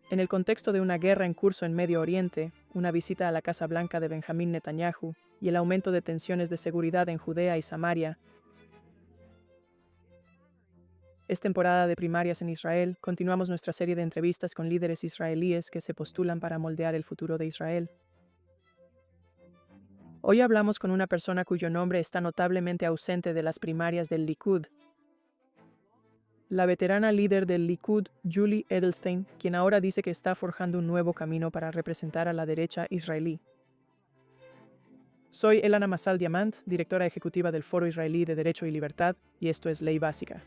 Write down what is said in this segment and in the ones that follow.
En el contexto de una guerra en curso en Medio Oriente, una visita a la Casa Blanca de Benjamín Netanyahu y el aumento de tensiones de seguridad en Judea y Samaria, es temporada de primarias en Israel. Continuamos nuestra serie de entrevistas con líderes israelíes que se postulan para moldear el futuro de Israel. Hoy hablamos con una persona cuyo nombre está notablemente ausente de las primarias del Likud, la veterana líder del Likud, Julie Edelstein, quien ahora dice que está forjando un nuevo camino para representar a la derecha israelí. Soy Elana Masal Diamant, directora ejecutiva del Foro Israelí de Derecho y Libertad, y esto es Ley Básica.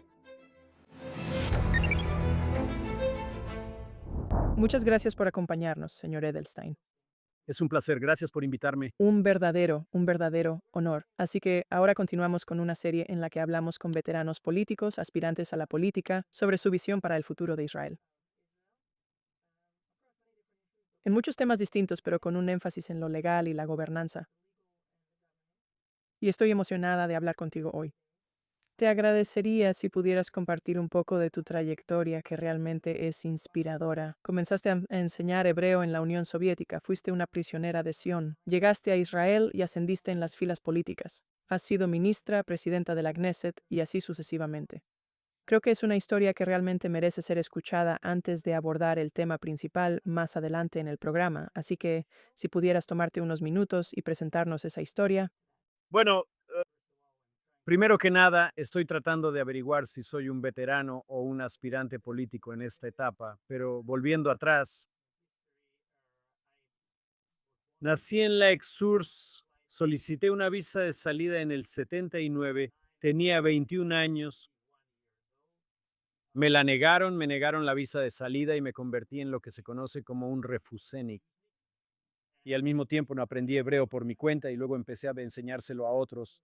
Muchas gracias por acompañarnos, señor Edelstein. Es un placer, gracias por invitarme. Un verdadero honor. Así que ahora continuamos con una serie en la que hablamos con veteranos políticos, aspirantes a la política, sobre su visión para el futuro de Israel. En muchos temas distintos, pero con un énfasis en lo legal y la gobernanza. Y estoy emocionada de hablar contigo hoy. Te agradecería si pudieras compartir un poco de tu trayectoria, que realmente es inspiradora. Comenzaste a enseñar hebreo en la Unión Soviética, fuiste una prisionera de Sion, llegaste a Israel y ascendiste en las filas políticas. Has sido ministra, presidenta de la Knesset y así sucesivamente. Creo que es una historia que realmente merece ser escuchada antes de abordar el tema principal más adelante en el programa, así que si pudieras tomarte unos minutos y presentarnos esa historia. Bueno, primero que nada, estoy tratando de averiguar si soy un veterano o un aspirante político en esta etapa, pero volviendo atrás, nací en la Exurs, solicité una visa de salida en el 79, tenía 21 años, me negaron la visa de salida y me convertí en lo que se conoce como un refusénic. Y al mismo tiempo no aprendí hebreo por mi cuenta y luego empecé a enseñárselo a otros.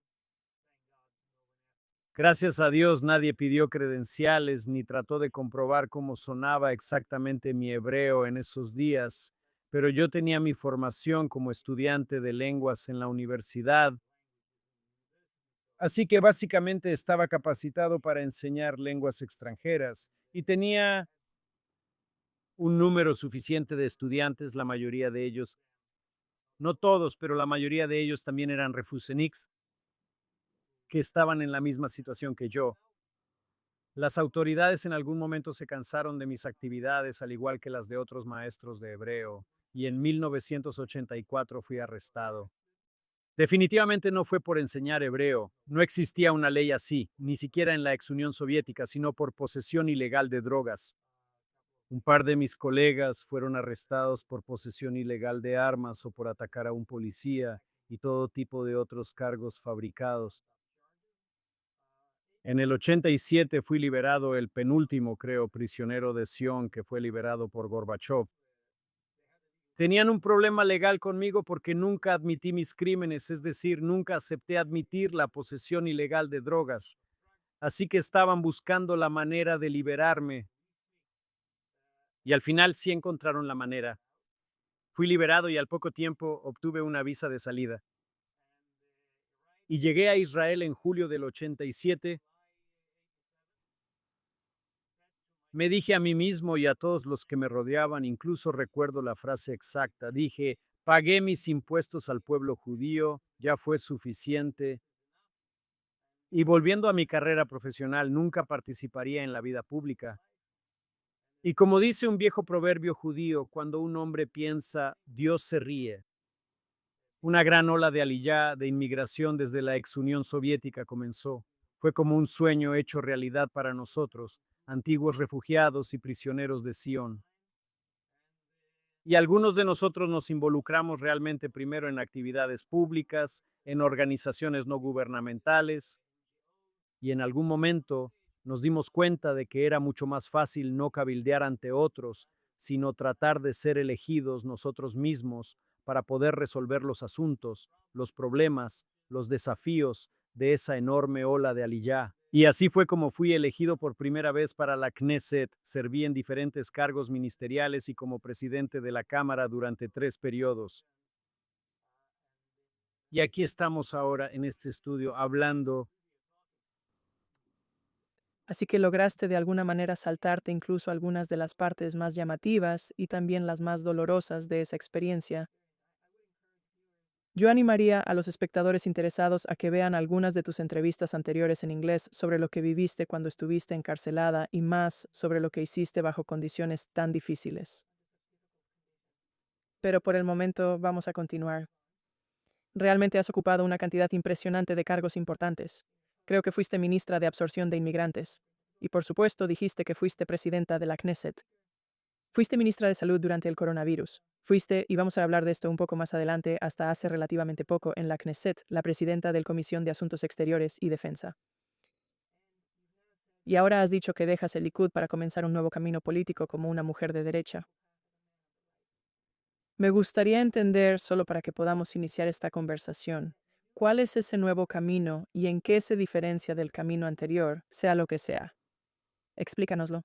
Gracias a Dios nadie pidió credenciales ni trató de comprobar cómo sonaba exactamente mi hebreo en esos días, pero yo tenía mi formación como estudiante de lenguas en la universidad, así que básicamente estaba capacitado para enseñar lenguas extranjeras y tenía un número suficiente de estudiantes, la mayoría de ellos, no todos, pero la mayoría de ellos también eran refuseniks que estaban en la misma situación que yo. Las autoridades en algún momento se cansaron de mis actividades, al igual que las de otros maestros de hebreo, y en 1984 fui arrestado. Definitivamente no fue por enseñar hebreo, no existía una ley así, ni siquiera en la ex Unión Soviética, sino por posesión ilegal de drogas. Un par de mis colegas fueron arrestados por posesión ilegal de armas o por atacar a un policía y todo tipo de otros cargos fabricados. En el 87 fui liberado, el penúltimo, creo, prisionero de Sion que fue liberado por Gorbachev. Tenían un problema legal conmigo porque nunca admití mis crímenes, es decir, nunca acepté admitir la posesión ilegal de drogas. Así que estaban buscando la manera de liberarme y al final sí encontraron la manera. Fui liberado y al poco tiempo obtuve una visa de salida. Y llegué a Israel en julio del 87. Me dije a mí mismo y a todos los que me rodeaban, incluso recuerdo la frase exacta, dije, pagué mis impuestos al pueblo judío, ya fue suficiente. Y volviendo a mi carrera profesional, nunca participaría en la vida pública. Y como dice un viejo proverbio judío, cuando un hombre piensa, Dios se ríe. Una gran ola de aliyá, de inmigración desde la ex Unión Soviética comenzó. Fue como un sueño hecho realidad para nosotros, antiguos refugiados y prisioneros de Sion. Y algunos de nosotros nos involucramos realmente primero en actividades públicas, en organizaciones no gubernamentales, y en algún momento nos dimos cuenta de que era mucho más fácil no cabildear ante otros, sino tratar de ser elegidos nosotros mismos para poder resolver los asuntos, los problemas, los desafíos de esa enorme ola de Aliyah. Y así fue como fui elegido por primera vez para la Knesset, serví en diferentes cargos ministeriales y como presidente de la Cámara durante 3 periodos. Y aquí estamos ahora en este estudio hablando Así que lograste de alguna manera saltarte incluso algunas de las partes más llamativas y también las más dolorosas de esa experiencia. Yo animaría a los espectadores interesados a que vean algunas de tus entrevistas anteriores en inglés sobre lo que viviste cuando estuviste encarcelada y más sobre lo que hiciste bajo condiciones tan difíciles. Pero por el momento vamos a continuar. Realmente has ocupado una cantidad impresionante de cargos importantes. Creo que fuiste ministra de Absorción de Inmigrantes. Y por supuesto dijiste que fuiste presidenta de la Knesset. Fuiste ministra de Salud durante el coronavirus. Fuiste, y vamos a hablar de esto un poco más adelante, hasta hace relativamente poco en la Knesset, la presidenta del Comisión de Asuntos Exteriores y Defensa. Y ahora has dicho que dejas el Likud para comenzar un nuevo camino político como una mujer de derecha. Me gustaría entender, solo para que podamos iniciar esta conversación, cuál es ese nuevo camino y en qué se diferencia del camino anterior, sea lo que sea. Explícanoslo.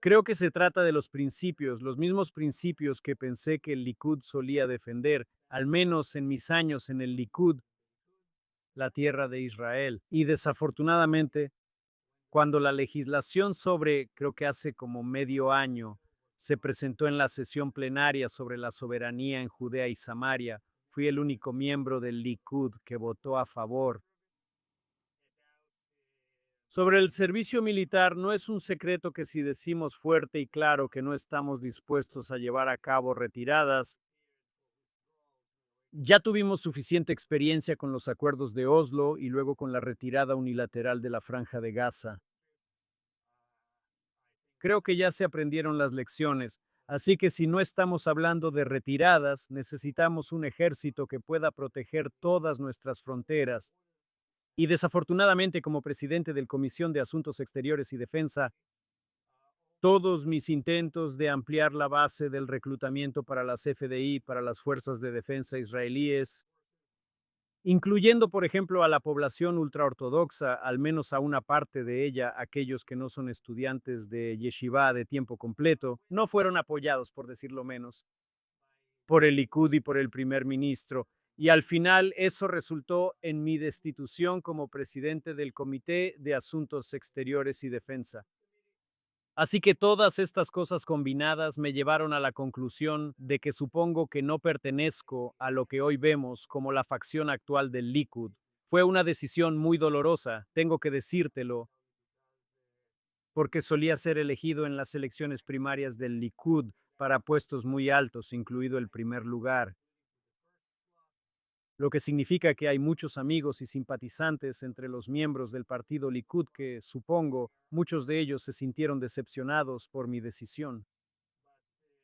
Creo que se trata de los mismos principios que pensé que el Likud solía defender, al menos en mis años en el Likud, la tierra de Israel. Y desafortunadamente, cuando la legislación sobre, creo que hace como medio año, se presentó en la sesión plenaria sobre la soberanía en Judea y Samaria, fui el único miembro del Likud que votó a favor. Sobre el servicio militar, no es un secreto que si decimos fuerte y claro que no estamos dispuestos a llevar a cabo retiradas, ya tuvimos suficiente experiencia con los acuerdos de Oslo y luego con la retirada unilateral de la Franja de Gaza. Creo que ya se aprendieron las lecciones, así que si no estamos hablando de retiradas, necesitamos un ejército que pueda proteger todas nuestras fronteras. Y desafortunadamente, como presidente del Comisión de Asuntos Exteriores y Defensa, todos mis intentos de ampliar la base del reclutamiento para las FDI, para las fuerzas de defensa israelíes, incluyendo, por ejemplo, a la población ultraortodoxa, al menos a una parte de ella, aquellos que no son estudiantes de yeshiva de tiempo completo, no fueron apoyados, por decirlo menos, por el Likud y por el primer ministro. Y al final eso resultó en mi destitución como presidente del Comité de Asuntos Exteriores y Defensa. Así que todas estas cosas combinadas me llevaron a la conclusión de que supongo que no pertenezco a lo que hoy vemos como la facción actual del Likud. Fue una decisión muy dolorosa, tengo que decírtelo, porque solía ser elegido en las elecciones primarias del Likud para puestos muy altos, incluido el primer lugar, lo que significa que hay muchos amigos y simpatizantes entre los miembros del partido Likud que, supongo, muchos de ellos se sintieron decepcionados por mi decisión.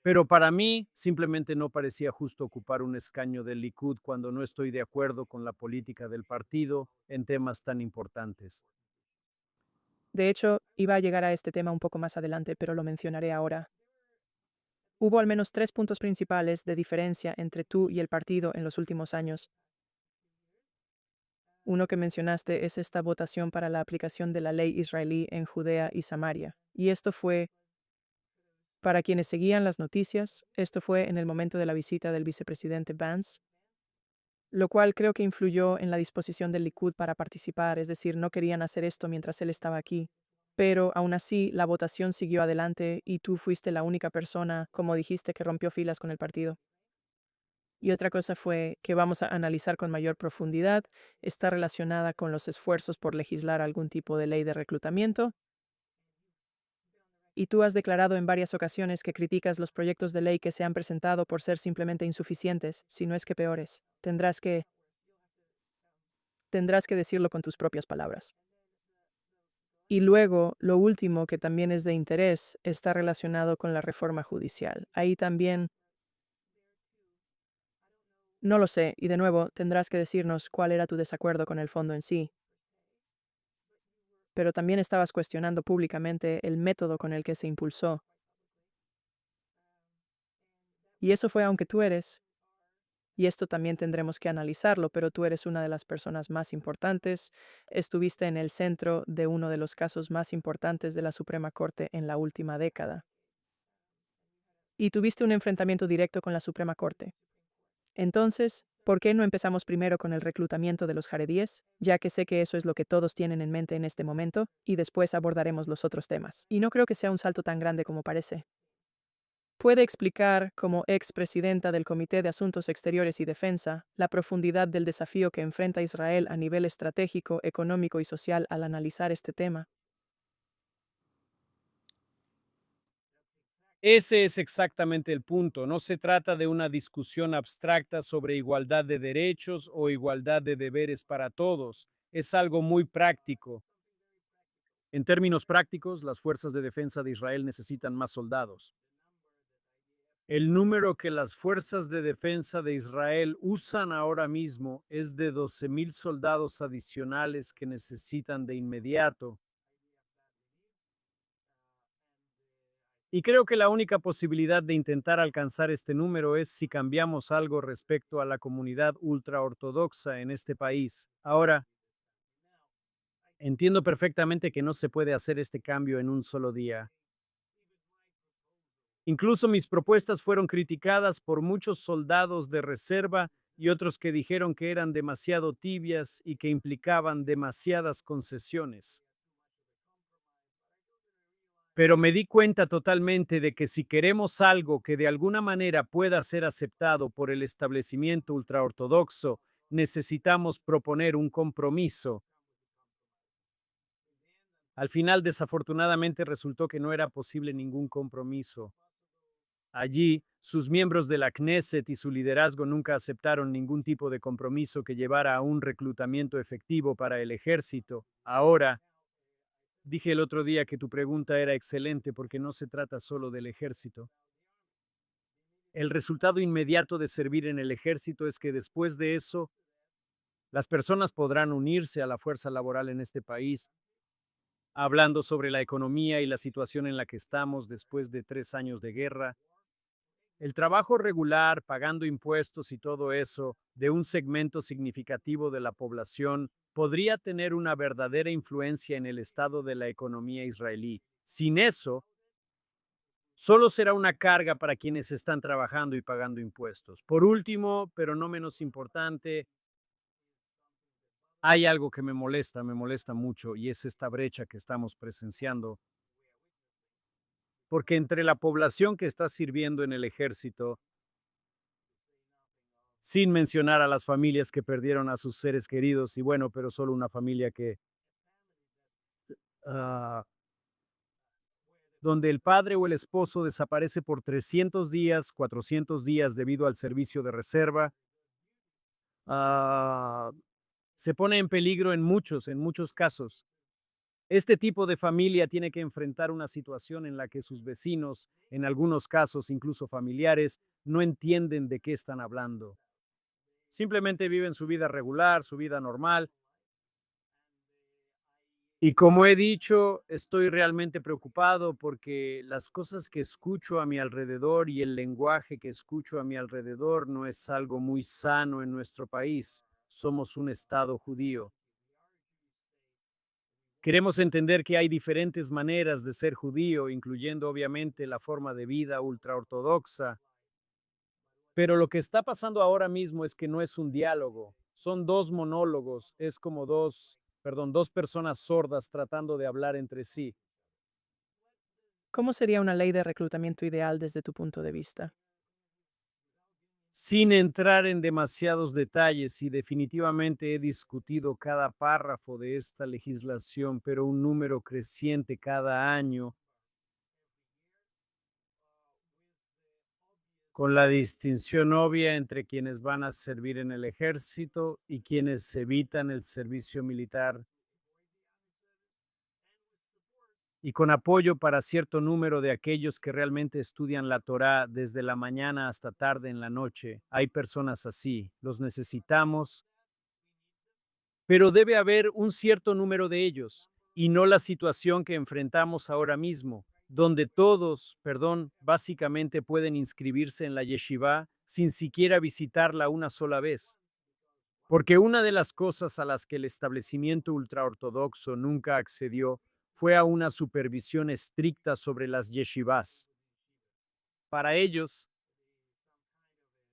Pero para mí simplemente no parecía justo ocupar un escaño del Likud cuando no estoy de acuerdo con la política del partido en temas tan importantes. De hecho, iba a llegar a este tema un poco más adelante, pero lo mencionaré ahora. Hubo al menos 3 puntos principales de diferencia entre tú y el partido en los últimos años. Uno que mencionaste es esta votación para la aplicación de la ley israelí en Judea y Samaria. Y esto fue, para quienes seguían las noticias, esto fue en el momento de la visita del vicepresidente Vance, lo cual creo que influyó en la disposición del Likud para participar, es decir, no querían hacer esto mientras él estaba aquí. Pero aún así, la votación siguió adelante y tú fuiste la única persona, como dijiste, que rompió filas con el partido. Y otra cosa fue que vamos a analizar con mayor profundidad, está relacionada con los esfuerzos por legislar algún tipo de ley de reclutamiento. Y tú has declarado en varias ocasiones que criticas los proyectos de ley que se han presentado por ser simplemente insuficientes, si no es que peores. Tendrás que decirlo con tus propias palabras. Y luego, lo último que también es de interés está relacionado con la reforma judicial. Ahí también, no lo sé, y de nuevo tendrás que decirnos cuál era tu desacuerdo con el fondo en sí, pero también estabas cuestionando públicamente el método con el que se impulsó. Y eso fue aunque tú eres, y esto también tendremos que analizarlo, pero tú eres una de las personas más importantes, estuviste en el centro de uno de los casos más importantes de la Suprema Corte en la última década. Y tuviste un enfrentamiento directo con la Suprema Corte. Entonces, ¿por qué no empezamos primero con el reclutamiento de los jaredíes? Ya que sé que eso es lo que todos tienen en mente en este momento, y después abordaremos los otros temas. Y no creo que sea un salto tan grande como parece. ¿Puede explicar, como expresidenta del Comité de Asuntos Exteriores y Defensa, la profundidad del desafío que enfrenta Israel a nivel estratégico, económico y social al analizar este tema? Ese es exactamente el punto. No se trata de una discusión abstracta sobre igualdad de derechos o igualdad de deberes para todos. Es algo muy práctico. En términos prácticos, las fuerzas de defensa de Israel necesitan más soldados. El número que las fuerzas de defensa de Israel usan ahora mismo es de 12,000 soldados adicionales que necesitan de inmediato. Y creo que la única posibilidad de intentar alcanzar este número es si cambiamos algo respecto a la comunidad ultraortodoxa en este país. Ahora, entiendo perfectamente que no se puede hacer este cambio en un solo día. Incluso mis propuestas fueron criticadas por muchos soldados de reserva y otros que dijeron que eran demasiado tibias y que implicaban demasiadas concesiones. Pero me di cuenta totalmente de que si queremos algo que de alguna manera pueda ser aceptado por el establecimiento ultraortodoxo, necesitamos proponer un compromiso. Al final, desafortunadamente, resultó que no era posible ningún compromiso. Allí, sus miembros de la Knesset y su liderazgo nunca aceptaron ningún tipo de compromiso que llevara a un reclutamiento efectivo para el ejército. Ahora, dije el otro día que tu pregunta era excelente porque no se trata solo del ejército. El resultado inmediato de servir en el ejército es que después de eso, las personas podrán unirse a la fuerza laboral en este país, hablando sobre la economía y la situación en la que estamos después de 3 años de guerra. El trabajo regular, pagando impuestos y todo eso de un segmento significativo de la población podría tener una verdadera influencia en el estado de la economía israelí. Sin eso, solo será una carga para quienes están trabajando y pagando impuestos. Por último, pero no menos importante, hay algo que me molesta mucho, y es esta brecha que estamos presenciando, porque entre la población que está sirviendo en el ejército, sin mencionar a las familias que perdieron a sus seres queridos, y bueno, pero solo una familia que, ah, donde el padre o el esposo desaparece por 300 días, 400 días debido al servicio de reserva, ah, se pone en peligro en muchos casos. Este tipo de familia tiene que enfrentar una situación en la que sus vecinos, en algunos casos incluso familiares, no entienden de qué están hablando. Simplemente viven su vida regular, su vida normal. Y como he dicho, estoy realmente preocupado porque las cosas que escucho a mi alrededor y el lenguaje que escucho a mi alrededor no es algo muy sano en nuestro país. Somos un estado judío. Queremos entender que hay diferentes maneras de ser judío, incluyendo obviamente la forma de vida ultraortodoxa, pero lo que está pasando ahora mismo es que no es un diálogo, son dos monólogos, es como dos personas sordas tratando de hablar entre sí. ¿Cómo sería una ley de reclutamiento ideal desde tu punto de vista? Sin entrar en demasiados detalles, y definitivamente he discutido cada párrafo de esta legislación, pero un número creciente cada año, con la distinción obvia entre quienes van a servir en el ejército y quienes evitan el servicio militar, y con apoyo para cierto número de aquellos que realmente estudian la Torá desde la mañana hasta tarde en la noche. Hay personas así, los necesitamos, pero debe haber un cierto número de ellos, y no la situación que enfrentamos ahora mismo, donde todos, básicamente pueden inscribirse en la yeshiva sin siquiera visitarla una sola vez. Porque una de las cosas a las que el establecimiento ultraortodoxo nunca accedió fue a una supervisión estricta sobre las yeshivas. Para ellos,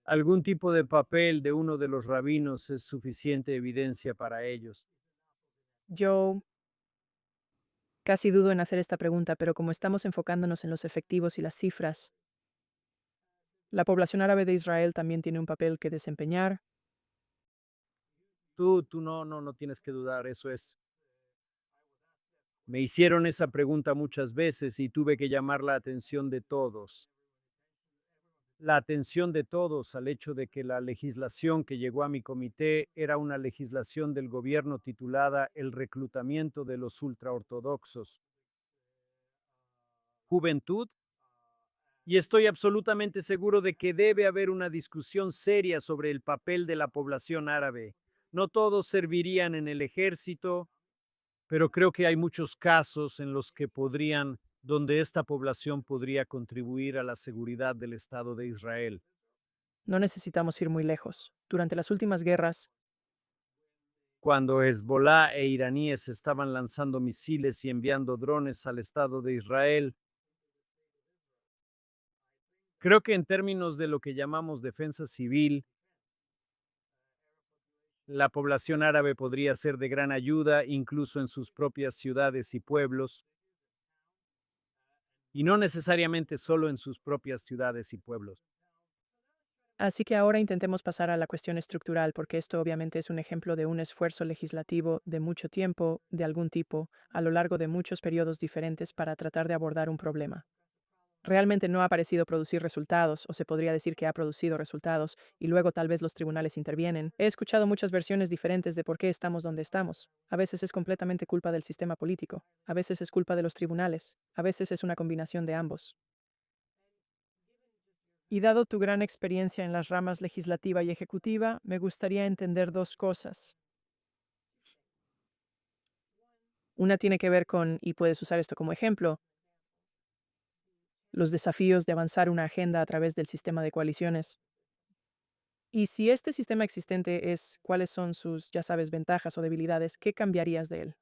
Algún tipo de papel de uno de los rabinos es suficiente evidencia para ellos. Yo casi dudo en hacer esta pregunta, pero como estamos enfocándonos en los efectivos y las cifras, la población árabe de Israel también tiene un papel que desempeñar. Tú no tienes que dudar, eso es. Me hicieron esa pregunta muchas veces y tuve que llamar la atención de todos. La atención de todos al hecho de que la legislación que llegó a mi comité era una legislación del gobierno titulada El reclutamiento de los ultraortodoxos. Juventud, y estoy absolutamente seguro de que debe haber una discusión seria sobre el papel de la población árabe. No todos servirían en el ejército, pero creo que hay muchos casos en los que donde esta población podría contribuir a la seguridad del Estado de Israel. No necesitamos ir muy lejos. Durante las últimas guerras, Cuando Hezbollah e iraníes estaban lanzando misiles y enviando drones al Estado de Israel, creo que en términos de lo que llamamos defensa civil, la población árabe podría ser de gran ayuda, incluso en sus propias ciudades y pueblos, y no necesariamente solo en sus propias ciudades y pueblos. así que ahora intentemos pasar a la cuestión estructural, porque esto obviamente es un ejemplo de un esfuerzo legislativo de mucho tiempo, de algún tipo, a lo largo de muchos periodos diferentes para tratar de abordar un problema. Realmente no ha parecido producir resultados, o se podría decir que ha producido resultados, y luego tal vez los tribunales intervienen. He escuchado muchas versiones diferentes de por qué estamos donde estamos. A veces es completamente culpa del sistema político, a veces es culpa de los tribunales, a veces es una combinación de ambos. Y dado tu gran experiencia en las ramas legislativa y ejecutiva, me gustaría entender dos cosas. Una tiene que ver con, y puedes usar esto como ejemplo, los desafíos de avanzar una agenda a través del sistema de coaliciones. Y si este sistema existente es, ¿cuáles son sus, ya sabes, ventajas o debilidades? ¿Qué cambiarías de él?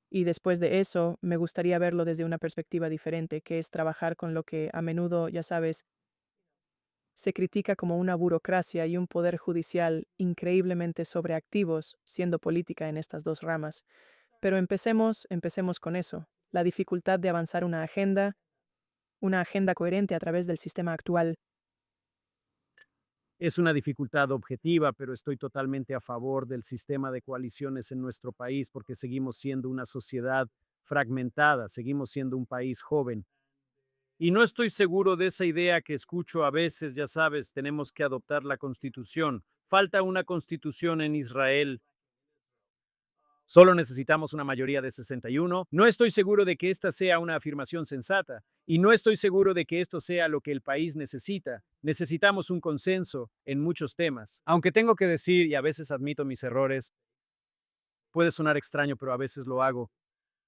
Y después de eso, me gustaría verlo desde una perspectiva diferente, que es trabajar con lo que a menudo, ya sabes, se critica como una burocracia y un poder judicial increíblemente sobreactivos, siendo política en estas dos ramas. Pero empecemos con eso, la dificultad de avanzar una agenda coherente a través del sistema actual. Es una dificultad objetiva, pero estoy totalmente a favor del sistema de coaliciones en nuestro país porque seguimos siendo una sociedad fragmentada, seguimos siendo un país joven. Y no estoy seguro de esa idea que escucho a veces, ya sabes, tenemos que adoptar la constitución. Falta una constitución en Israel. Solo necesitamos una mayoría de 61. No estoy seguro de que esta sea una afirmación sensata y no estoy seguro de que esto sea lo que el país necesita. Necesitamos un consenso en muchos temas. Aunque tengo que decir, y a veces admito mis errores, puede sonar extraño, pero a veces lo hago.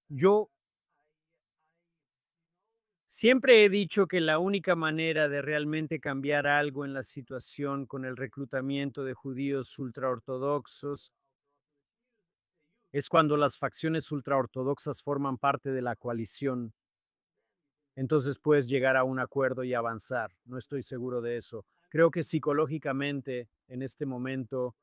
Yo siempre he dicho que la única manera de realmente cambiar algo en la situación con el reclutamiento de judíos ultraortodoxos es cuando las facciones ultraortodoxas forman parte de la coalición. Entonces puedes llegar a un acuerdo y avanzar. No estoy seguro de eso. Creo que psicológicamente, en este momento,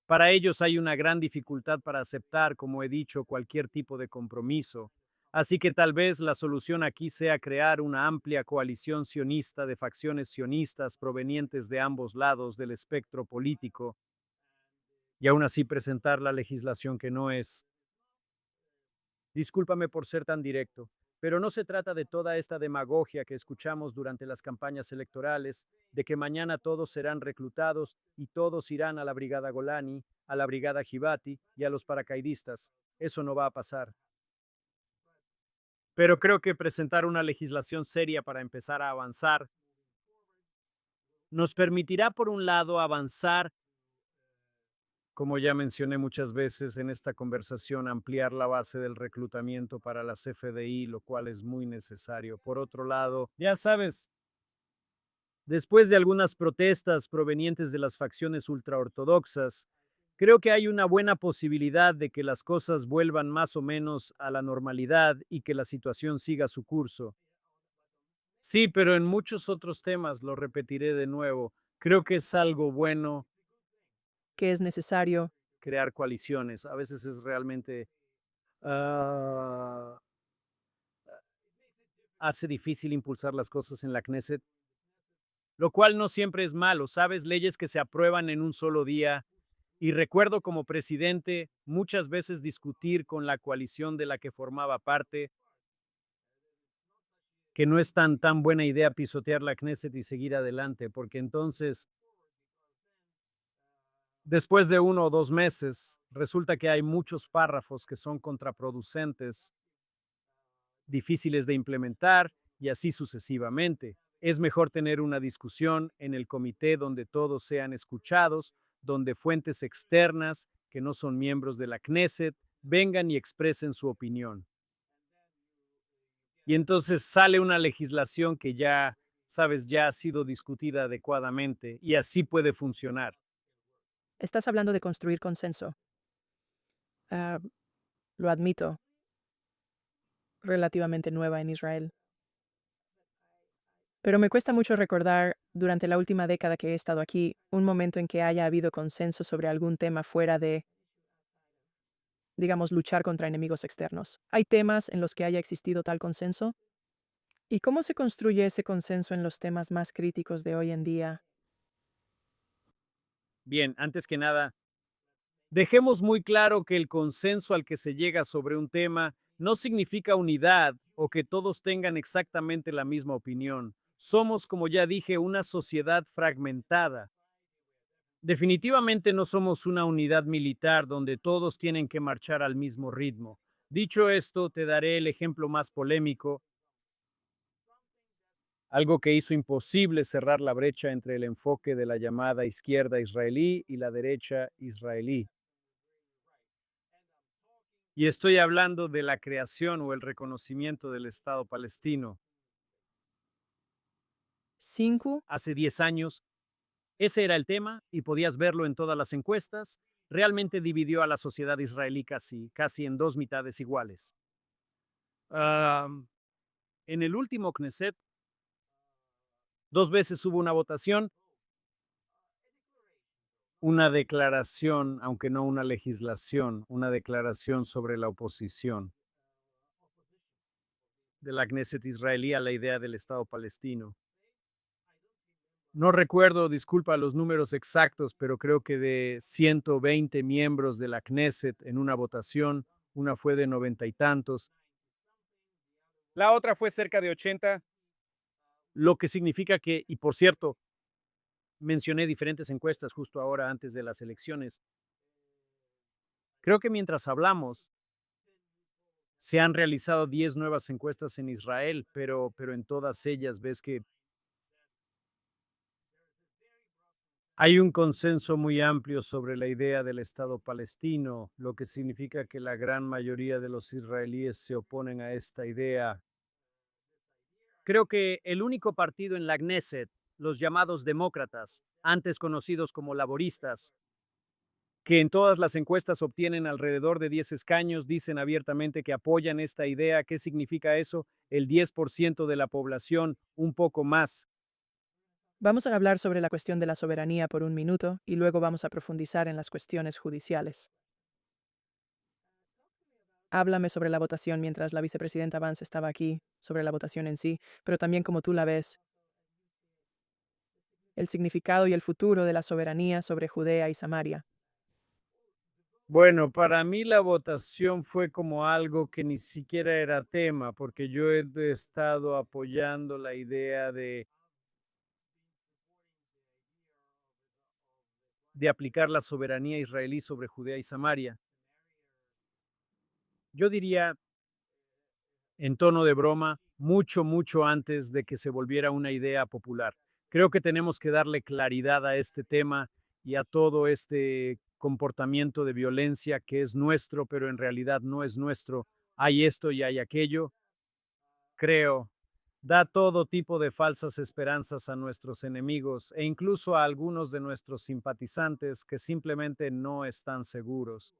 para ellos hay una gran dificultad para aceptar, como he dicho, cualquier tipo de compromiso. Así que tal vez la solución aquí sea crear una amplia coalición sionista de facciones sionistas provenientes de ambos lados del espectro político y aún así presentar la legislación que no es. Discúlpame por ser tan directo, pero no se trata de toda esta demagogia que escuchamos durante las campañas electorales, de que mañana todos serán reclutados y todos irán a la Brigada Golani, a la Brigada Givati y a los paracaidistas. Eso no va a pasar. Pero creo que presentar una legislación seria para empezar a avanzar nos permitirá, por un lado, avanzar, como ya mencioné muchas veces en esta conversación, ampliar la base del reclutamiento para las FDI, lo cual es muy necesario. Por otro lado, ya sabes, después de algunas protestas provenientes de las facciones ultraortodoxas, creo que hay una buena posibilidad de que las cosas vuelvan más o menos a la normalidad y que la situación siga su curso. Sí, pero en muchos otros temas, lo repetiré de nuevo, creo que es algo bueno ¿Qué es necesario? crear coaliciones. A veces es realmente ah, hace difícil impulsar las cosas en la Knesset, lo cual no siempre es malo, ¿sabes? Leyes que se aprueban en un solo día. Y recuerdo como presidente muchas veces discutir con la coalición de la que formaba parte, que no es tan buena idea pisotear la Knesset y seguir adelante, porque entonces, después de 1 o 2 meses, resulta que hay muchos párrafos que son contraproducentes, difíciles de implementar y así sucesivamente. Es mejor tener una discusión en el comité donde todos sean escuchados, donde fuentes externas, que no son miembros de la Knesset, vengan y expresen su opinión. Y entonces sale una legislación que ya, sabes, ya ha sido discutida adecuadamente y así puede funcionar. Estás hablando de construir consenso. Ah, lo admito, relativamente nueva en Israel. Pero me cuesta mucho recordar, durante la última década que he estado aquí, un momento en que haya habido consenso sobre algún tema fuera de, digamos, luchar contra enemigos externos. ¿Hay temas en los que haya existido tal consenso? ¿Y cómo se construye ese consenso en los temas más críticos de hoy en día? Bien, antes que nada, dejemos muy claro que el consenso al que se llega sobre un tema no significa unidad o que todos tengan exactamente la misma opinión. Somos, como ya dije, una sociedad fragmentada. Definitivamente no somos una unidad militar donde todos tienen que marchar al mismo ritmo. Dicho esto, te daré el ejemplo más polémico, algo que hizo imposible cerrar la brecha entre el enfoque de la llamada izquierda israelí y la derecha israelí. Y estoy hablando de la creación o el reconocimiento del Estado palestino. 5. Hace 10 años, ese era el tema y podías verlo en todas las encuestas. Realmente dividió a la sociedad israelí casi en dos mitades iguales. Am, en el último Knesset, 2 veces hubo una votación, una declaración, aunque no una legislación, una declaración sobre la oposición de la Knesset israelí a la idea del Estado palestino. No recuerdo, disculpa, los números exactos, pero creo que de 120 miembros de la Knesset en una votación, una fue de 90 y tantos. La otra fue cerca de 80, lo que significa que, y por cierto, mencioné diferentes encuestas justo ahora antes de las elecciones. Creo que mientras hablamos, se han realizado 10 nuevas encuestas en Israel, pero en todas ellas ves que hay un consenso muy amplio sobre la idea del Estado palestino, lo que significa que la gran mayoría de los israelíes se oponen a esta idea. Creo que el único partido en la Knesset, los llamados demócratas, antes conocidos como laboristas, que en todas las encuestas obtienen alrededor de 10 escaños, dicen abiertamente que apoyan esta idea. ¿Qué significa eso? El 10% de la población, un poco más. Vamos a hablar sobre la cuestión de la soberanía por un minuto y luego vamos a profundizar en las cuestiones judiciales. Háblame sobre la votación mientras la vicepresidenta Vance estaba aquí, sobre la votación en sí, pero también como tú la ves, el significado y el futuro de la soberanía sobre Judea y Samaria. Bueno, para mí la votación fue como algo que ni siquiera era tema, porque yo he estado apoyando la idea de aplicar la soberanía israelí sobre Judea y Samaria. Yo diría, en tono de broma, mucho antes de que se volviera una idea popular. Creo que tenemos que darle claridad a este tema y a todo este comportamiento de violencia que es nuestro, pero en realidad no es nuestro. Hay esto y hay aquello. Creo, da todo tipo de falsas esperanzas a nuestros enemigos e incluso a algunos de nuestros simpatizantes que simplemente no están seguros.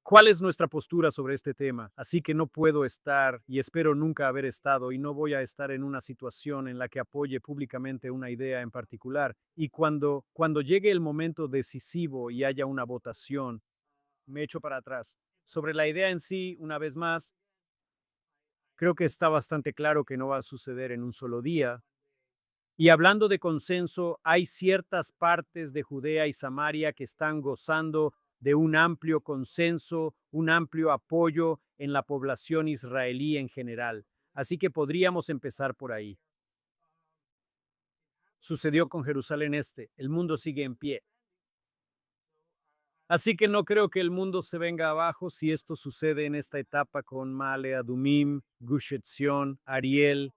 ¿Cuál es nuestra postura sobre este tema? Así que no puedo estar y espero nunca haber estado y no voy a estar en una situación en la que apoye públicamente una idea en particular. Y cuando llegue el momento decisivo y haya una votación, me echo para atrás. Sobre la idea en sí, una vez más, creo que está bastante claro que no va a suceder en un solo día. Y hablando de consenso, hay ciertas partes de Judea y Samaria que están gozando de un amplio consenso, un amplio apoyo en la población israelí en general. Así que podríamos empezar por ahí. Sucedió con Jerusalén Este, el mundo sigue en pie. Así que no creo que el mundo se venga abajo si esto sucede en esta etapa con Male Adumim, Gush Etzion, Ariel.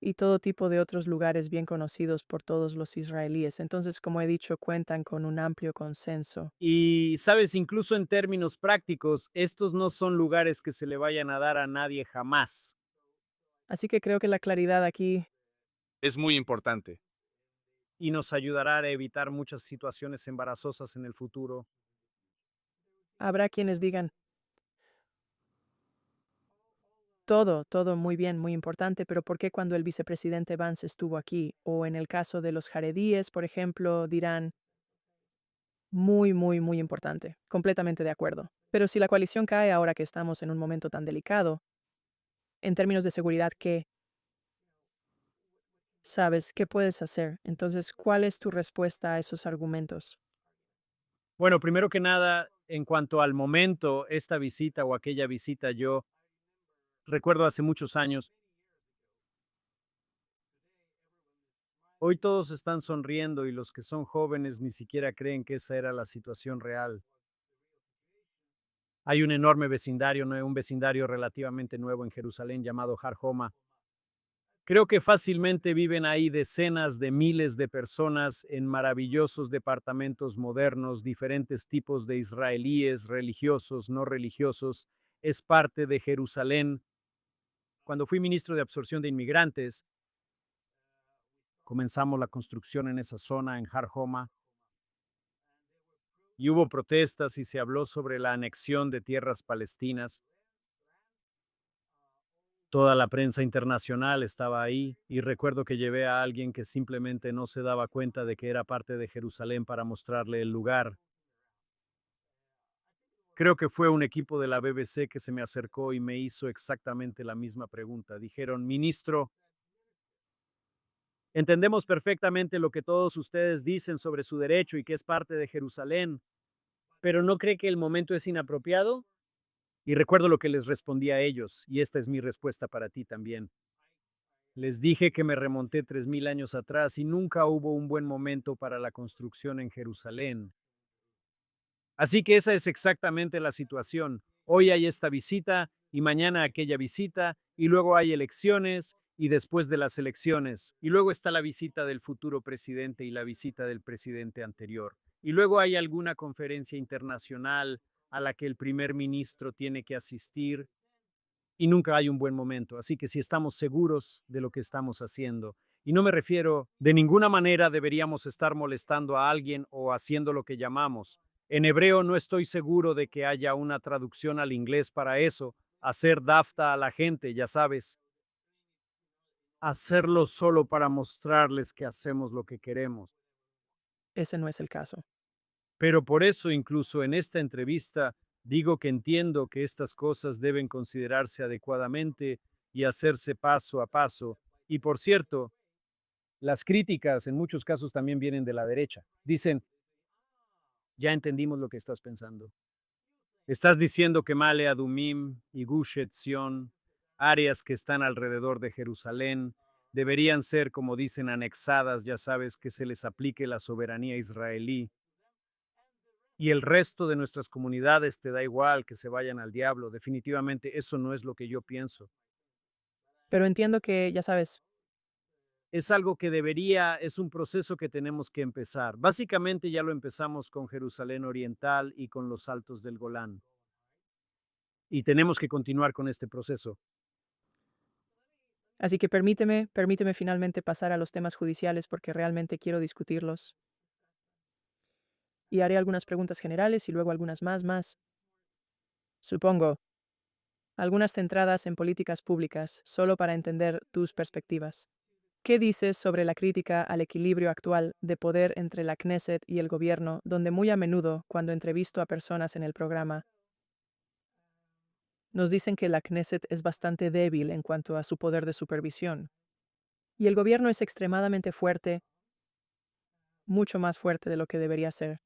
Y todo tipo de otros lugares bien conocidos por todos los israelíes. Entonces, como he dicho, cuentan con un amplio consenso. Y sabes, incluso en términos prácticos, estos no son lugares que se le vayan a dar a nadie jamás. Así que creo que la claridad aquí, Es muy importante. Y nos ayudará a evitar muchas situaciones embarazosas en el futuro. habrá quienes digan, todo muy bien, muy importante, pero ¿por qué cuando el vicepresidente Vance estuvo aquí? O en el caso de los jaredíes, por ejemplo, dirán, muy importante, completamente de acuerdo. Pero si la coalición cae ahora que estamos en un momento tan delicado, en términos de seguridad, ¿qué? ¿Sabes qué puedes hacer? Entonces, ¿cuál es tu respuesta a esos argumentos? Bueno, primero que nada, en cuanto al momento, esta visita o aquella visita, yo recuerdo hace muchos años, hoy todos están sonriendo y los que son jóvenes ni siquiera creen que esa era la situación real. Hay un enorme vecindario, un vecindario relativamente nuevo en Jerusalén llamado Har Homa. Creo que fácilmente viven ahí decenas de miles de personas en maravillosos departamentos modernos, diferentes tipos de israelíes, religiosos, no religiosos. Es parte de Jerusalén. Cuando fui ministro de absorción de inmigrantes, comenzamos la construcción en esa zona, en Har Homa, y hubo protestas y se habló sobre la anexión de tierras palestinas. Toda la prensa internacional estaba ahí y recuerdo que llevé a alguien que simplemente no se daba cuenta de que era parte de Jerusalén para mostrarle el lugar. Creo que fue un equipo de la BBC que se me acercó y me hizo exactamente la misma pregunta. Dijeron, ministro, entendemos perfectamente lo que todos ustedes dicen sobre su derecho y que es parte de Jerusalén, pero ¿no cree que el momento es inapropiado? Y recuerdo lo que les respondí a ellos, y esta es mi respuesta para ti también. Les dije que me remonté 3000 años atrás y nunca hubo un buen momento para la construcción en Jerusalén. Así que esa es exactamente la situación. Hoy hay esta visita y mañana aquella visita y luego hay elecciones y después de las elecciones y luego está la visita del futuro presidente y la visita del presidente anterior. Y luego hay alguna conferencia internacional a la que el primer ministro tiene que asistir y nunca hay un buen momento. Así que si estamos seguros de lo que estamos haciendo, y no me refiero de ninguna manera deberíamos estar molestando a alguien o haciendo lo que llamamos. En hebreo no estoy seguro de que haya una traducción al inglés para eso, hacer dafta a la gente, ya sabes, hacerlo solo para mostrarles que hacemos lo que queremos. Ese no es el caso. Pero por eso, incluso en esta entrevista, digo que entiendo que estas cosas deben considerarse adecuadamente y hacerse paso a paso. Y por cierto, las críticas en muchos casos también vienen de la derecha. Dicen, ya entendimos lo que estás pensando. Estás diciendo que Male Adumim y Gush Etzion, áreas que están alrededor de Jerusalén, deberían ser, como dicen, anexadas, ya sabes, que se les aplique la soberanía israelí. Y el resto de nuestras comunidades te da igual que se vayan al diablo. Definitivamente eso no es lo que yo pienso. Pero entiendo que, ya sabes, Es algo que debería, es un proceso que tenemos que empezar. Básicamente ya lo empezamos con Jerusalén Oriental y con los Altos del Golán. Y tenemos que continuar con este proceso. así que permíteme finalmente pasar a los temas judiciales porque realmente quiero discutirlos. Y haré algunas preguntas generales y luego algunas más. Supongo. Algunas centradas en políticas públicas, solo para entender tus perspectivas. ¿Qué dices sobre la crítica al equilibrio actual de poder entre la Knesset y el gobierno, donde muy a menudo, cuando entrevisto a personas en el programa, nos dicen que la Knesset es bastante débil en cuanto a su poder de supervisión, y el gobierno es extremadamente fuerte, mucho más fuerte de lo que debería ser?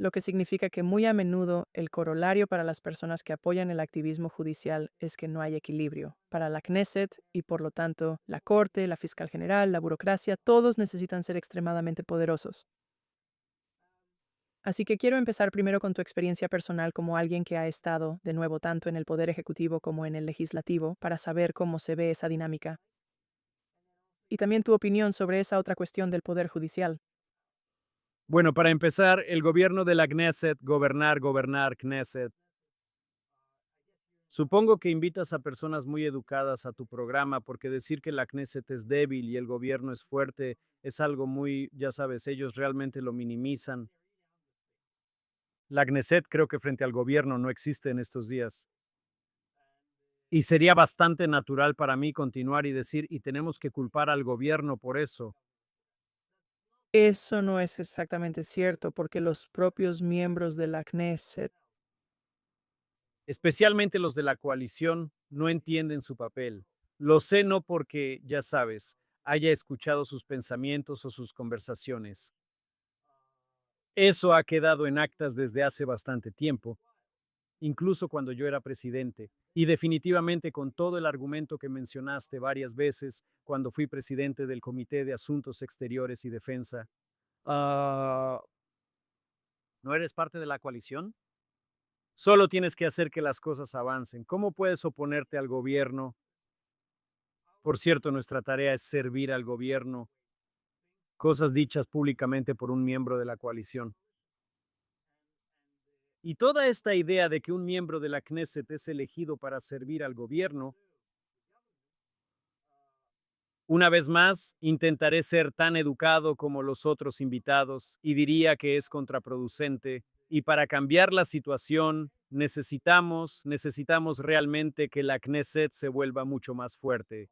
Lo que significa que muy a menudo el corolario para las personas que apoyan el activismo judicial es que no hay equilibrio. Para la Knesset y por lo tanto la Corte, la Fiscal General, la burocracia, todos necesitan ser extremadamente poderosos. Así que quiero empezar primero con tu experiencia personal como alguien que ha estado, de nuevo, tanto en el poder ejecutivo como en el legislativo, para saber cómo se ve esa dinámica. Y también tu opinión sobre esa otra cuestión del poder judicial. Bueno, para empezar, el gobierno de la Knesset, gobernar, Knesset. Supongo que invitas a personas muy educadas a tu programa porque decir que la Knesset es débil y el gobierno es fuerte es algo muy, ya sabes, ellos realmente lo minimizan. La Knesset creo que frente al gobierno no existe en estos días. Y sería bastante natural para mí continuar y decir, y tenemos que culpar al gobierno por eso. Eso no es exactamente cierto, porque los propios miembros de la Knesset. Especialmente los de la coalición no entienden su papel. Lo sé no porque, ya sabes, haya escuchado sus pensamientos o sus conversaciones. Eso ha quedado en actas desde hace bastante tiempo, incluso cuando yo era presidente, y definitivamente con todo el argumento que mencionaste varias veces cuando fui presidente del Comité de Asuntos Exteriores y Defensa. Ah, ¿No eres parte de la coalición? Solo tienes que hacer que las cosas avancen. ¿Cómo puedes oponerte al gobierno? Por cierto, nuestra tarea es servir al gobierno, cosas dichas públicamente por un miembro de la coalición. Y toda esta idea de que un miembro de la Knesset es elegido para servir al gobierno, una vez más, intentaré ser tan educado como los otros invitados y diría que es contraproducente. Y para cambiar la situación, necesitamos realmente que la Knesset se vuelva mucho más fuerte.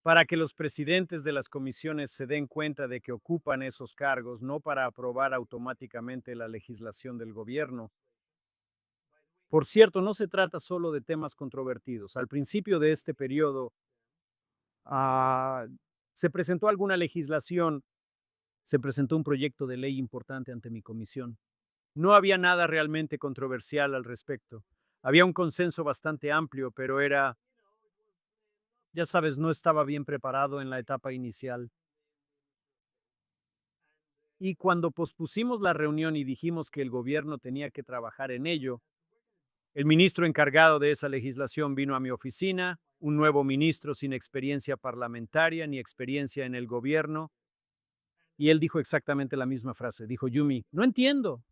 Para que los presidentes de las comisiones se den cuenta de que ocupan esos cargos, no para aprobar automáticamente la legislación del gobierno. Por cierto, no se trata solo de temas controvertidos. Al principio de este periodo, ah, se presentó alguna legislación, se presentó un proyecto de ley importante ante mi comisión. No había nada realmente controversial al respecto. Había un consenso bastante amplio, pero era, ya sabes, no estaba bien preparado en la etapa inicial. Y cuando pospusimos la reunión y dijimos que el gobierno tenía que trabajar en ello, el ministro encargado de esa legislación vino a mi oficina, un nuevo ministro sin experiencia parlamentaria ni experiencia en el gobierno, y él dijo exactamente la misma frase. Dijo, Yumi, no entiendo,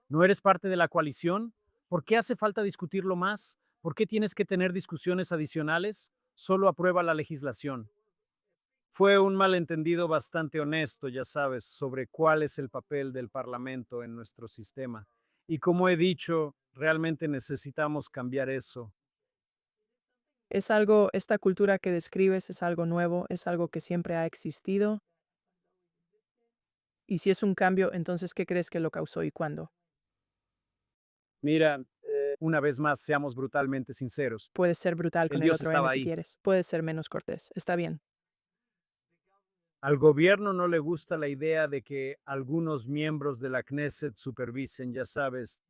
¿no eres parte de la coalición? ¿Por qué hace falta discutirlo más? ¿Por qué tienes que tener discusiones adicionales? Solo aprueba la legislación. Fue un malentendido bastante honesto, ya sabes, sobre cuál es el papel del Parlamento en nuestro sistema. Y como he dicho, realmente necesitamos cambiar eso. Es algo, esta cultura que describes es algo nuevo, es algo que siempre ha existido. Y si es un cambio, entonces, ¿qué crees que lo causó y cuándo? Mira, una vez más, seamos brutalmente sinceros. Puedes ser brutal El con el Dios otro N estaba si ahí. quieres. Puedes ser menos cortés. Está bien. Al gobierno no le gusta la idea de que algunos miembros de la Knesset supervisen, ya sabes,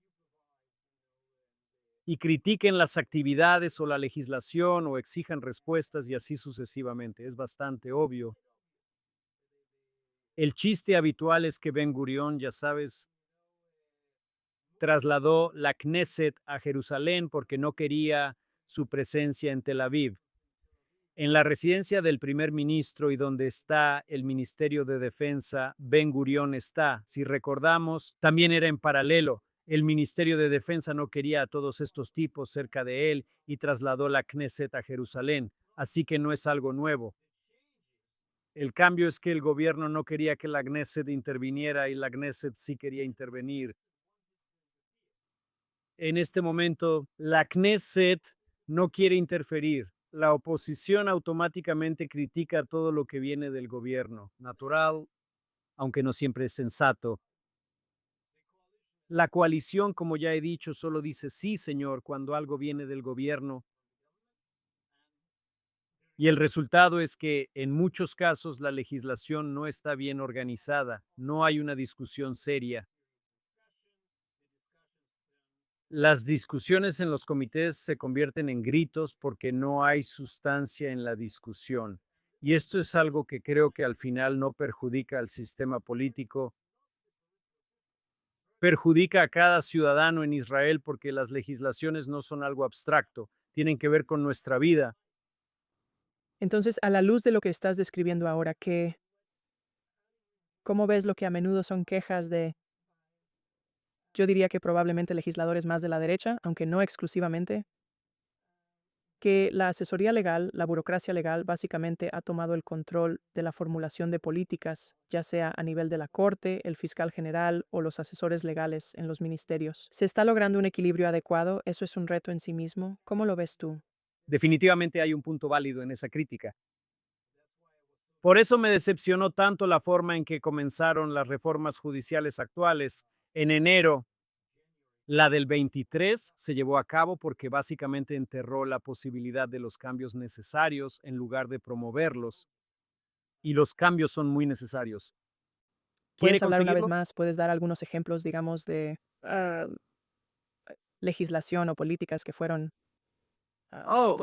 y critiquen las actividades o la legislación o exijan respuestas y así sucesivamente. Es bastante obvio. El chiste habitual es que Ben Gurión, ya sabes, trasladó la Knesset a Jerusalén porque no quería su presencia en Tel Aviv. En la residencia del primer ministro y donde está el Ministerio de Defensa, Ben Gurión está. Si recordamos, también era en paralelo. El Ministerio de Defensa no quería a todos estos tipos cerca de él y trasladó la Knesset a Jerusalén. Así que no es algo nuevo. El cambio es que el gobierno no quería que la Knesset interviniera y la Knesset sí quería intervenir. En este momento, la Knesset no quiere interferir. La oposición automáticamente critica todo lo que viene del gobierno. Natural, aunque no siempre es sensato. La coalición, como ya he dicho, solo dice sí, señor, cuando algo viene del gobierno. Y el resultado es que en muchos casos la legislación no está bien organizada, no hay una discusión seria. Las discusiones en los comités se convierten en gritos porque no hay sustancia en la discusión. Y esto es algo que creo que al final no perjudica al sistema político, perjudica a cada ciudadano en Israel porque las legislaciones no son algo abstracto, tienen que ver con nuestra vida. Entonces, a la luz de lo que estás describiendo ahora, ¿cómo ves lo que a menudo son quejas de, yo diría que probablemente legisladores más de la derecha, aunque no exclusivamente, que la asesoría legal, la burocracia legal, básicamente ha tomado el control de la formulación de políticas, ya sea a nivel de la Corte, el fiscal general o los asesores legales en los ministerios? ¿Se está logrando un equilibrio adecuado? ¿Eso es un reto en sí mismo? ¿Cómo lo ves tú? Definitivamente hay un punto válido en esa crítica. Por eso me decepcionó tanto la forma en que comenzaron las reformas judiciales actuales. En enero, la del 23 se llevó a cabo porque básicamente enterró la posibilidad de los cambios necesarios en lugar de promoverlos. Y los cambios son muy necesarios. ¿Quiere ¿Puedes hablar una vez conseguirlo? más? ¿Puedes dar algunos ejemplos, digamos, de legislación o políticas que fueron... ah,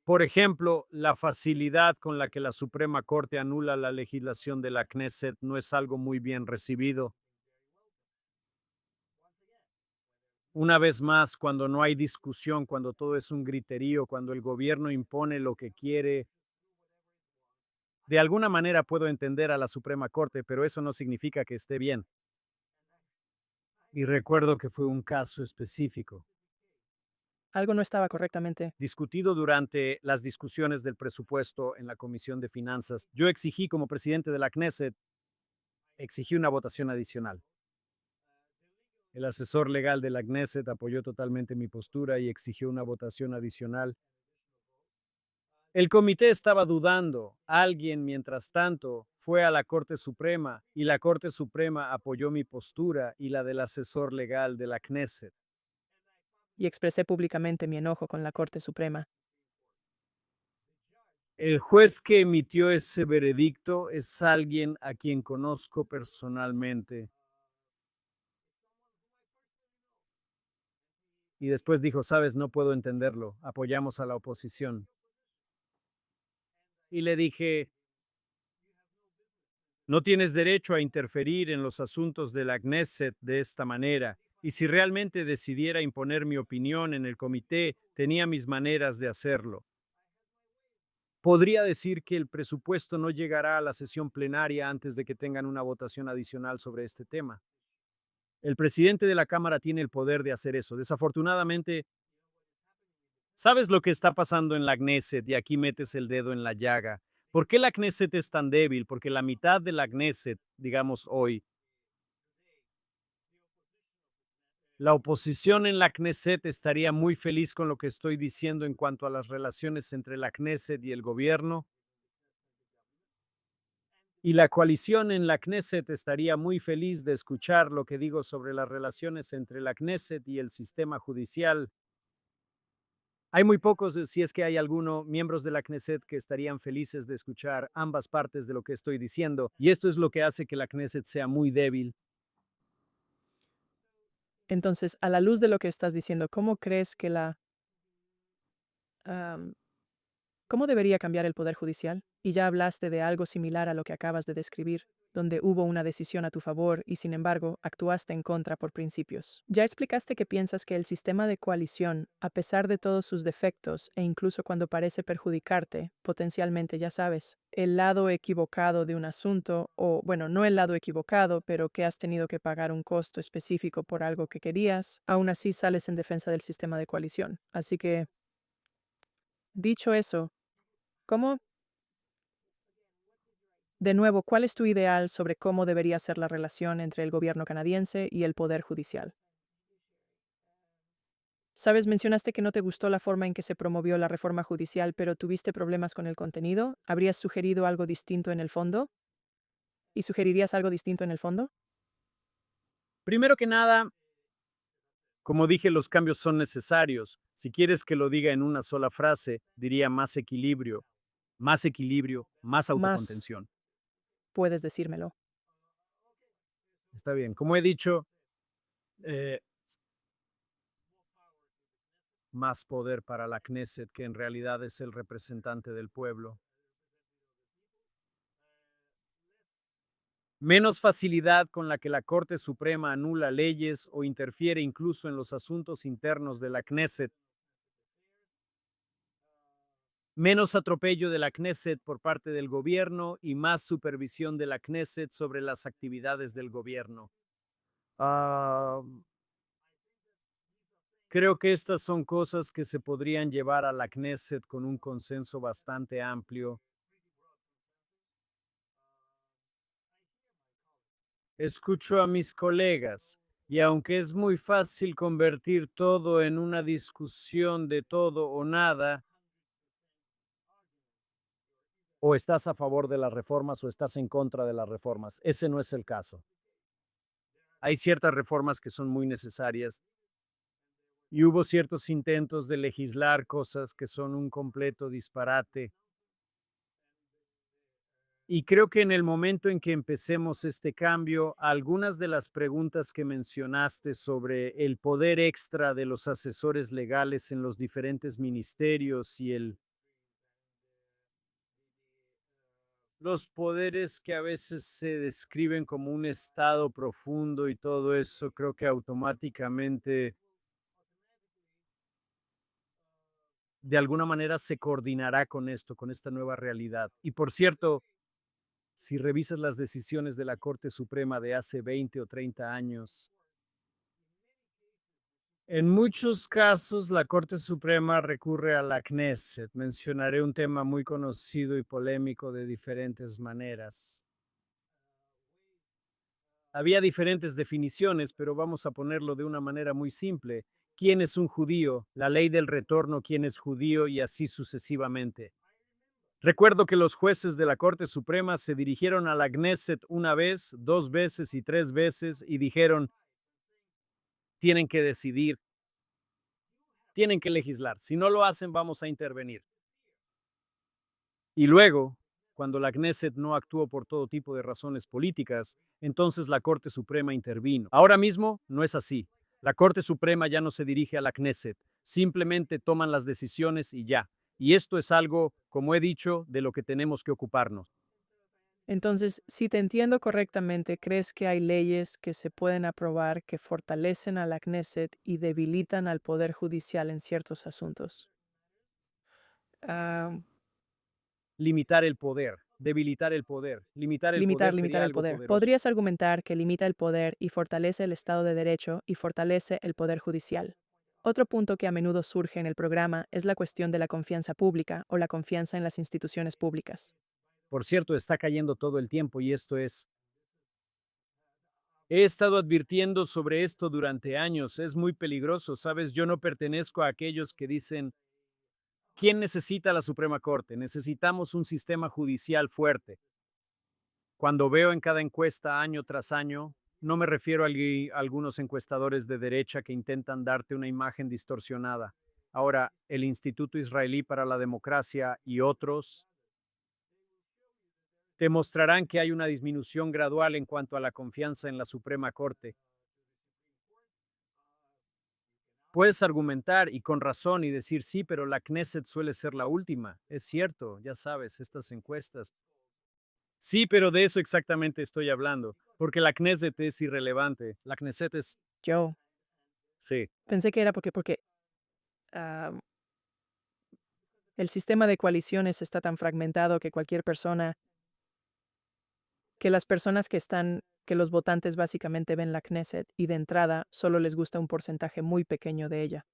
Por ejemplo, la facilidad con la que la Suprema Corte anula la legislación de la Knesset no es algo muy bien recibido. Una vez más, cuando no hay discusión, cuando todo es un griterío, cuando el gobierno impone lo que quiere, de alguna manera puedo entender a la Suprema Corte, pero eso no significa que esté bien. Y recuerdo que fue un caso específico, algo no estaba correctamente? discutido durante las discusiones del presupuesto en la Comisión de Finanzas. Yo exigí, como presidente de la Knesset, exigí una votación adicional. El asesor legal de la Knesset apoyó totalmente mi postura y exigió una votación adicional. El comité estaba dudando. Alguien, mientras tanto, fue a la Corte Suprema y la Corte Suprema apoyó mi postura y la del asesor legal de la Knesset. Y expresé públicamente mi enojo con la Corte Suprema. El juez que emitió ese veredicto es alguien a quien conozco personalmente. Y después dijo, sabes, no puedo entenderlo, apoyamos a la oposición. Y le dije, no tienes derecho a interferir en los asuntos de la Knesset de esta manera. Y si realmente decidiera imponer mi opinión en el comité, tenía mis maneras de hacerlo. Podría decir que el presupuesto no llegará a la sesión plenaria antes de que tengan una votación adicional sobre este tema. El presidente de la Cámara tiene el poder de hacer eso. Desafortunadamente, ¿sabes lo que está pasando en la Knesset? Y aquí metes el dedo en la llaga. ¿Por qué la Knesset es tan débil? Porque la mitad de la Knesset, digamos hoy, la oposición en la Knesset estaría muy feliz con lo que estoy diciendo en cuanto a las relaciones entre la Knesset y el gobierno. Y la coalición en la Knesset estaría muy feliz de escuchar lo que digo sobre las relaciones entre la Knesset y el sistema judicial. Hay muy pocos, si es que hay alguno, miembros de la Knesset que estarían felices de escuchar ambas partes de lo que estoy diciendo. Y esto es lo que hace que la Knesset sea muy débil. Entonces, a la luz de lo que estás diciendo, ¿cómo crees que am, ¿cómo debería cambiar el Poder Judicial? Y ya hablaste de algo similar a lo que acabas de describir, donde hubo una decisión a tu favor y sin embargo actuaste en contra por principios. Ya explicaste que piensas que el sistema de coalición, a pesar de todos sus defectos e incluso cuando parece perjudicarte, potencialmente ya sabes, el lado equivocado de un asunto, o bueno, no el lado equivocado, pero que has tenido que pagar un costo específico por algo que querías, aún así sales en defensa del sistema de coalición. Así que, dicho eso, ¿cómo? De nuevo, ¿cuál es tu ideal sobre cómo debería ser la relación entre el gobierno canadiense y el poder judicial? Sabes, mencionaste que no te gustó la forma en que se promovió la reforma judicial, pero tuviste problemas con el contenido. ¿Habrías sugerido algo distinto en el fondo? ¿Y sugerirías algo distinto en el fondo? Primero que nada, como dije, los cambios son necesarios. Si quieres que lo diga en una sola frase, diría más equilibrio, más Más, autocontención. puedes decírmelo. Está bien. Como he dicho, eh, más poder para la Knesset, que en realidad es el representante del pueblo. Menos facilidad con la que la Corte Suprema anula leyes o interfiere incluso en los asuntos internos de la Knesset. Menos atropello de la Knesset por parte del gobierno y más supervisión de la Knesset sobre las actividades del gobierno. Ah, Creo que estas son cosas que se podrían llevar a la Knesset con un consenso bastante amplio. Escucho a mis colegas y aunque es muy fácil convertir todo en una discusión de todo o nada, o estás a favor de las reformas o estás en contra de las reformas. Ese no es el caso. Hay ciertas reformas que son muy necesarias y hubo ciertos intentos de legislar cosas que son un completo disparate. Y creo que en el momento en que empecemos este cambio, algunas de las preguntas que mencionaste sobre el poder extra de los asesores legales en los diferentes ministerios y los poderes que a veces se describen como un estado profundo y todo eso, creo que automáticamente de alguna manera se coordinará con esto, con esta nueva realidad. Y por cierto, si revisas las decisiones de la Corte Suprema de hace 20 o 30 años, en muchos casos la Corte Suprema recurre a la Knesset. Mencionaré un tema muy conocido y polémico de diferentes maneras. Había diferentes definiciones, pero vamos a ponerlo de una manera muy simple. ¿Quién es un judío? La ley del retorno, quién es judío y así sucesivamente. Recuerdo que los jueces de la Corte Suprema se dirigieron a la Knesset una vez, dos veces y tres veces y dijeron, tienen que decidir, tienen que legislar. Si no lo hacen, vamos a intervenir. Y luego, cuando la Knesset no actuó por todo tipo de razones políticas, entonces la Corte Suprema intervino. Ahora mismo no es así. La Corte Suprema ya no se dirige a la Knesset, simplemente toman las decisiones y ya. Y esto es algo, como he dicho, de lo que tenemos que ocuparnos. Entonces, si te entiendo correctamente, ¿crees que hay leyes que se pueden aprobar que fortalecen a la Knesset y debilitan al Poder Judicial en ciertos asuntos? Ah, Limitar el poder, debilitar el poder. Limitar el poder limitar sería el algo poder. poderoso. Podrías argumentar que limita el poder y fortalece el Estado de Derecho y fortalece el Poder Judicial. Otro punto que a menudo surge en el programa es la cuestión de la confianza pública o la confianza en las instituciones públicas. Por cierto, está cayendo todo el tiempo y esto es. He estado advirtiendo sobre esto durante años. Es muy peligroso, ¿sabes? Yo no pertenezco a aquellos que dicen, ¿quién necesita la Suprema Corte? Necesitamos un sistema judicial fuerte. Cuando veo en cada encuesta año tras año, no me refiero a algunos encuestadores de derecha que intentan darte una imagen distorsionada. Ahora, el Instituto Israelí para la Democracia y otros te mostrarán que hay una disminución gradual en cuanto a la confianza en la Suprema Corte. Puedes argumentar y con razón y decir sí, pero la Knesset suele ser la última. Es cierto, ya sabes, estas encuestas. Sí, pero de eso exactamente estoy hablando, porque la Knesset es irrelevante. La Knesset es, Yo sí, pensé que era porque ah, el sistema de coaliciones está tan fragmentado que cualquier persona, que las personas que los votantes básicamente ven la Knesset y de entrada solo les gusta un porcentaje muy pequeño de ella.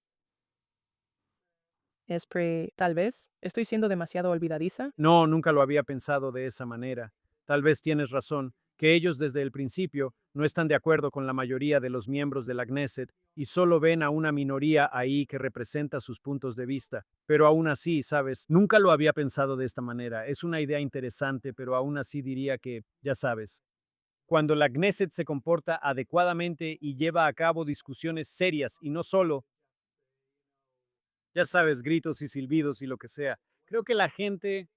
Tal vez, estoy siendo demasiado olvidadiza. no, nunca lo había pensado de esa manera. Tal vez tienes razón. que ellos desde el principio no están de acuerdo con la mayoría de los miembros de la Knesset y solo ven a una minoría ahí que representa sus puntos de vista. Pero aún así, sabes, nunca lo había pensado de esta manera. Es una idea interesante, pero aún así diría que, ya sabes, cuando la Knesset se comporta adecuadamente y lleva a cabo discusiones serias y no solo, ya sabes, gritos y silbidos y lo que sea, creo que la gente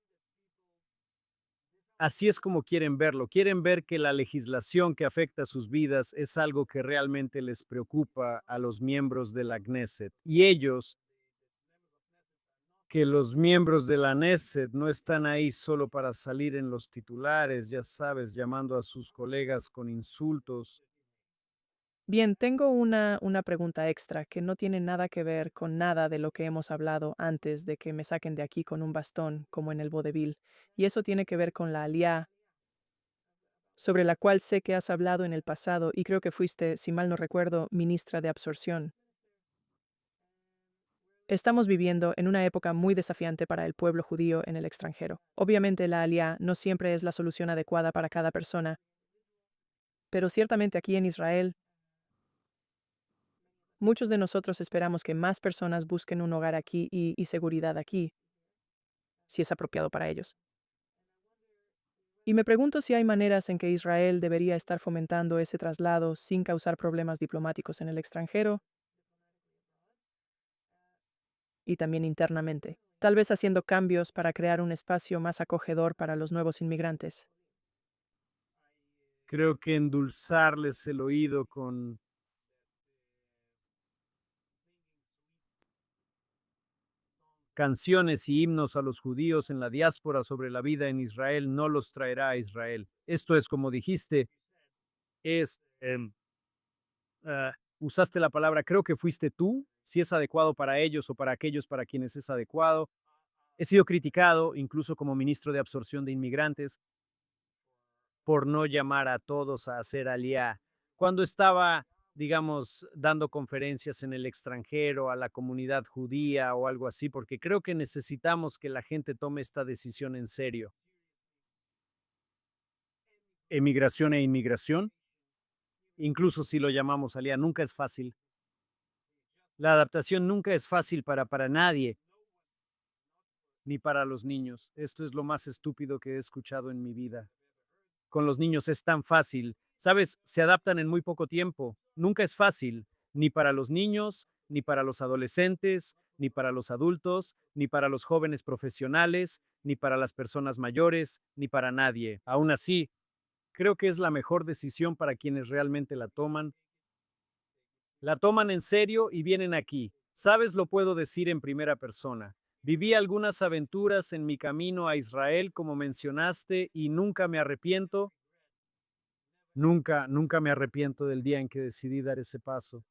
así es como quieren verlo. Quieren ver que la legislación que afecta sus vidas es algo que realmente les preocupa a los miembros de la Knesset. Y ellos, que los miembros de la Knesset no están ahí solo para salir en los titulares, ya sabes, llamando a sus colegas con insultos. Bien, tengo una pregunta extra que no tiene nada que ver con nada de lo que hemos hablado antes de que me saquen de aquí con un bastón, como en el vodevil. Y eso tiene que ver con la aliá, sobre la cual sé que has hablado en el pasado y creo que fuiste, si mal no recuerdo, ministra de absorción. Estamos viviendo en una época muy desafiante para el pueblo judío en el extranjero. Obviamente la aliá no siempre es la solución adecuada para cada persona, pero ciertamente aquí en Israel, muchos de nosotros esperamos que más personas busquen un hogar aquí y seguridad aquí, si es apropiado para ellos. Y me pregunto si hay maneras en que Israel debería estar fomentando ese traslado sin causar problemas diplomáticos en el extranjero y también internamente, tal vez haciendo cambios para crear un espacio más acogedor para los nuevos inmigrantes. Creo que endulzarles el oído con canciones y himnos a los judíos en la diáspora sobre la vida en Israel no los traerá a Israel. Esto es, como dijiste, es, usaste la palabra, creo que fuiste tú, si es adecuado para ellos o para aquellos para quienes es adecuado. He sido criticado, incluso como ministro de absorción de inmigrantes, por no llamar a todos a hacer aliá. Cuando estaba, digamos, dando conferencias en el extranjero a la comunidad judía o algo así, porque creo que necesitamos que la gente tome esta decisión en serio. Emigración e inmigración, incluso si lo llamamos aliá, nunca es fácil. La adaptación nunca es fácil para nadie, ni para los niños. Esto es lo más estúpido que he escuchado en mi vida. Con los niños es tan fácil. Sabes, se adaptan en muy poco tiempo. Nunca es fácil, ni para los niños, ni para los adolescentes, ni para los adultos, ni para los jóvenes profesionales, ni para las personas mayores, ni para nadie. Aún así, creo que es la mejor decisión para quienes realmente la toman. La toman en serio y vienen aquí. Sabes, lo puedo decir en primera persona. Viví algunas aventuras en mi camino a Israel, como mencionaste, y nunca me arrepiento. Nunca me arrepiento del día en que decidí dar ese paso.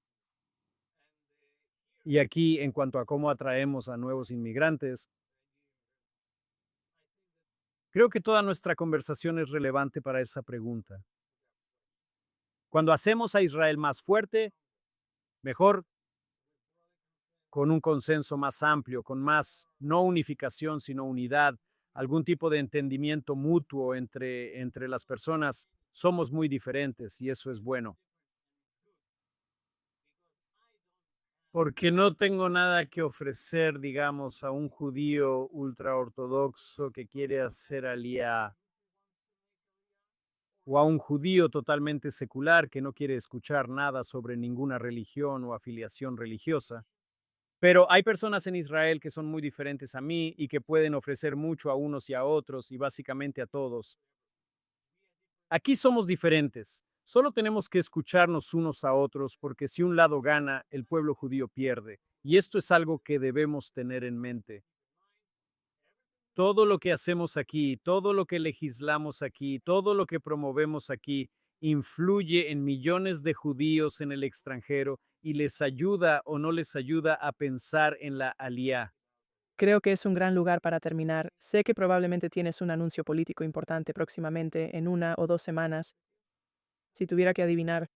Y aquí, en cuanto a cómo atraemos a nuevos inmigrantes, creo que toda nuestra conversación es relevante para esa pregunta. Cuando hacemos a Israel más fuerte, mejor, con un consenso más amplio, con más, no unificación, sino unidad, algún tipo de entendimiento mutuo entre las personas, somos muy diferentes y eso es bueno. Porque no tengo nada que ofrecer, digamos, a un judío ultraortodoxo que quiere hacer aliyá, o a un judío totalmente secular que no quiere escuchar nada sobre ninguna religión o afiliación religiosa. Pero hay personas en Israel que son muy diferentes a mí y que pueden ofrecer mucho a unos y a otros y básicamente a todos. Aquí somos diferentes. Solo tenemos que escucharnos unos a otros porque si un lado gana, el pueblo judío pierde. Y esto es algo que debemos tener en mente. Todo lo que hacemos aquí, todo lo que legislamos aquí, todo lo que promovemos aquí, influye en millones de judíos en el extranjero y les ayuda o no les ayuda a pensar en la aliyá. Creo que es un gran lugar para terminar. Sé que probablemente tienes un anuncio político importante próximamente en 1 o 2 semanas. Si tuviera que adivinar,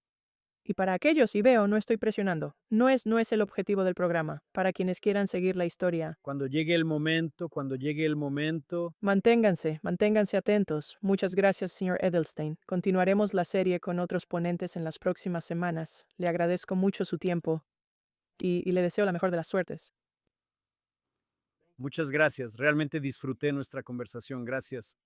Y para aquellos, y veo, no estoy presionando. No es el objetivo del programa. Para quienes quieran seguir la historia, Cuando llegue el momento, manténganse atentos. Muchas gracias, señor Edelstein. Continuaremos la serie con otros ponentes en las próximas semanas. Le agradezco mucho su tiempo y le deseo la mejor de las suertes. muchas gracias. Realmente disfruté nuestra conversación. Gracias.